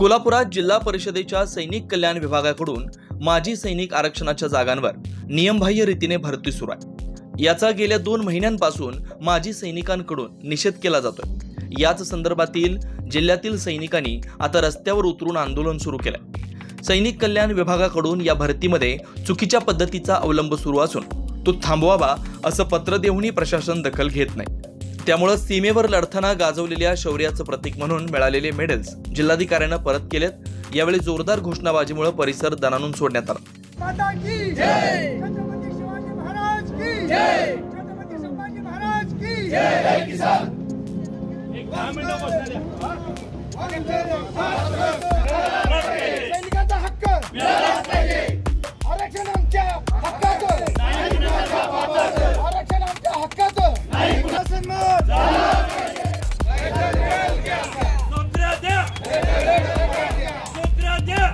कोल्हापुरात जिल्हा परिषदेच्या सैनिक कल्याण विभागाकडून माजी सैनिक आरक्षणाच्या जागांवर नियमबाह्य रीतीने भरती सुरू आहे। याचा गेल्या 2 महिन्यांपासून माजी सैनिकांकडून निषेध केला जातोय। याच संदर्भातील जिल्ह्यातील सैनिकांनी आता रस्त्यावर उतरून आंदोलन सुरू केलंय। सैनिक कल्याण विभागाकडून या भरतीमध्ये चुकीच्या पद्धतीचा अवलंब सुरू असून तो थांबवावा असं पत्र देऊनही प्रशासन दखल घेत नाही। त्यामुळे सीमेवर लढताना गाजवलेल्या शौर्याचं प्रतीक म्हणून मिळालेले मेडल्स जिल्हाधिकाऱ्यांना परत केलेत। यावेळी जोरदार घोषणाबाजीमुळे परिसर दणाणून सोडण्यात आला। माता की जय, छत्रपती शिवाजी महाराज की जय, छत्रपती संभाजी महाराज की जय। जय किसान। एक 10 मिनिटं बसले। सैनिकांचा हक्क मिळालाच पाहिजे। आरक्षण आमच्या हक्काचं नाही, कुणाच्या बापाचं। आरक्षण आमच्या हक्काचं नाही, कुणाचं मत झालं पाहिजे। नोकऱ्या द्या, नोकऱ्या द्या।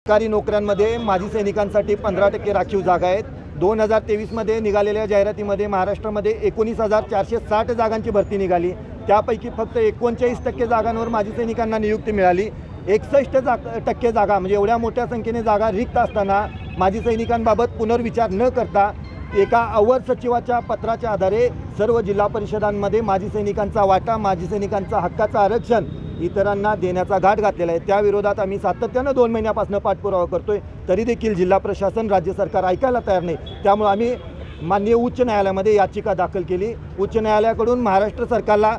सरकारी नोकऱ्यांमध्ये माजी सैनिकांसाठी 15% राखीव जागा आहेत। 2023 मध्ये निघालेल्या जाहिरातीमध्ये महाराष्ट्रामध्ये 19,460 जागांची भरती निघाली। त्यापैकी फक्त 39% जागांवर माजी सैनिकांना नियुक्ती मिळाली। 61% जागा म्हणजे एवढ्या मोठ्या संख्येने जागा रिक्त असताना माजी सैनिकांबाबत पुनर्विचार न करता एका अवर सचिवाच्या पत्राच्या आधारे सर्व जिल्हा परिषदांमध्ये माजी सैनिकांचा वाटा, माजी सैनिकांचा हक्काचं आरक्षण इतरांना देण्याचा घाट घातलेला आहे। त्या विरोधात आम्ही सातत्यानं 2 महिन्यापासून पाठपुरावा करतोय, तरी देखील जिल्हा प्रशासन, राज्य सरकार ऐकायला तयार नाही। त्यामुळे आम्ही माननीय उच्च न्यायालयामध्ये याचिका दाखल केली। उच्च न्यायालयाकडून महाराष्ट्र सरकारला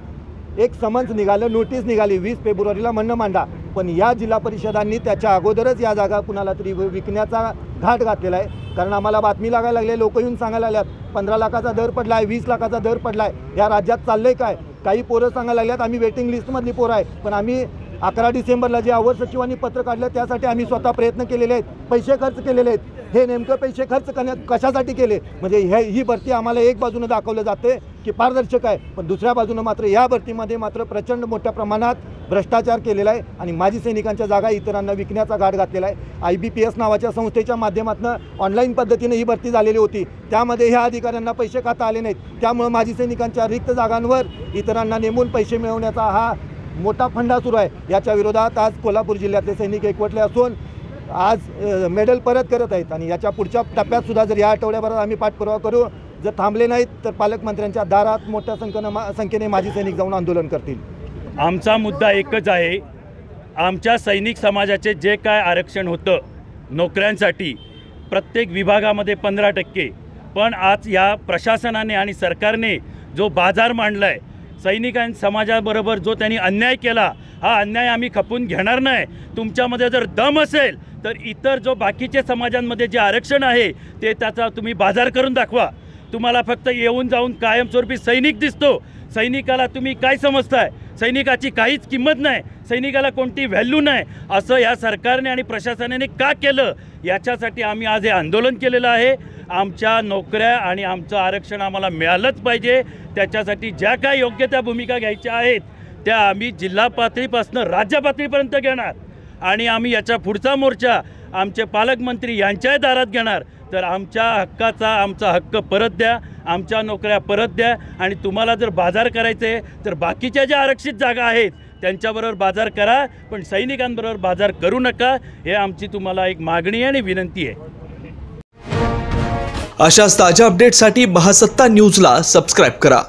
एक समन्स निघालं, नोटीस निघाली 20 फेब्रुवारीला म्हणणं मांडा, पण या जिल्हा परिषदांनी त्याच्या अगोदरच या जागा कुणाला तरी विकण्याचा घाट घातलेला आहे। कारण आम्हाला बातमी लागायला लागले, लोक येऊन सांगायला लागल्यात 15 लाखाचा दर पडला आहे, 20 लाखाचा दर पडला आहे। या राज्यात चाललंय काय? काही पोरं सांगायला लागल्यात आम्ही वेटिंग लिस्टमधली पोरं आहे, पण आम्ही 11 डिसेंबरला जे अवर सचिवांनी पत्र काढलं त्यासाठी आम्ही स्वतः प्रयत्न केलेले आहेत, पैसे खर्च केलेले आहेत। हे नेमकं पैसे खर्च कशासाठी केले? म्हणजे ही भरती आम्हाला एक बाजूने दाखवलं जाते की पारदर्शक आहे, पण दुसऱ्या बाजूने मात्र या भरतीमध्ये मात्र प्रचंड मोठ्या प्रमाणात भ्रष्टाचार केलेला आहे आणि माजी सैनिकांच्या जागा इतरांना विकण्याचा घाट घातलेला आहे। IBPS नावाच्या संस्थेच्या माध्यमातून ऑनलाईन पद्धतीने ही भरती झालेली होती, त्यामध्ये ह्या अधिकाऱ्यांना पैसे खाता आले नाहीत। त्यामुळे माजी सैनिकांच्या रिक्त जागांवर इतरांना नेमून पैसे मिळवण्याचा हा मोठा फंडा सुरू आहे। याच्या विरोधात आज कोल्हापूर जिल्ह्यातले सैनिक एकवटले असून आज मेडल परत करत आहेत आणि याच्या पुढच्या टप्प्यात सुद्धा जर या आठवड्याभरात आम्ही पाठपुरावा करू, जर थांबले नाहीत तर पालकमंत्र्यांच्या दारात मोठ्या संख्येने माजी सैनिक जाऊन आंदोलन करतील। आमचा मुद्दा एकच आहे, आमच्या सैनिक समाजाचे जे काय आरक्षण होतं नोकऱ्यांसाठी प्रत्येक विभागामध्ये 15%, पण आज या प्रशासनाने आणि सरकारने जो बाजार मांडला आहे, सैनिकां समाजाबरोबर जो त्यांनी अन्याय केला, हा अन्याय आम्ही खपून घेणार नाही। तुमच्यामध्ये जर दम असेल तर इतर जो बाकीचे समाजांमध्ये जे आरक्षण आहे ते त्याचा तुम्ही बाजार करून दाखवा। तुम्हाला फक्त येऊन जाऊन कायमस्वरूपी सैनिक दिसतो, सैनिकाला तुम्ही काय समजताय? सैनिकाची काहीच किंमत नाही, सैनिकाला कोणती व्हॅल्यू नाही, असं या सरकारने आणि प्रशासनाने का केलं? याच्यासाठी आम्ही आज हे आंदोलन केलेलं आहे। आमच्या नोकऱ्या आणि आमचं आरक्षण आम्हाला मिळालंच पाहिजे। त्याच्यासाठी ज्या काय योग्य त्या भूमिका घ्यायच्या आहेत त्या आम्ही जिल्हा पातळीपासून राज्य पातळीपर्यंत घेणार आणि आम्ही याचा पुढचा मोर्चा आमचे पालकमंत्री यांच्याही दारात घेणार। तर आमच्या हक्काचा आमचा हक्क परत द्या, आमच्या नोकऱ्या परत द्या आणि तुम्हाला जर बाजार करायचे तर बाकीच्या ज्या आरक्षित जागा आहेत त्यांच्याबरोबर बाजार करा, पण सैनिकांबरोबर बाजार करू नका। हे आमची तुम्हाला एक मागणी आणि विनंती आहे। अशाच ताज्या अपडेट्ससाठी महासत्ता न्यूजला सबस्क्राइब करा।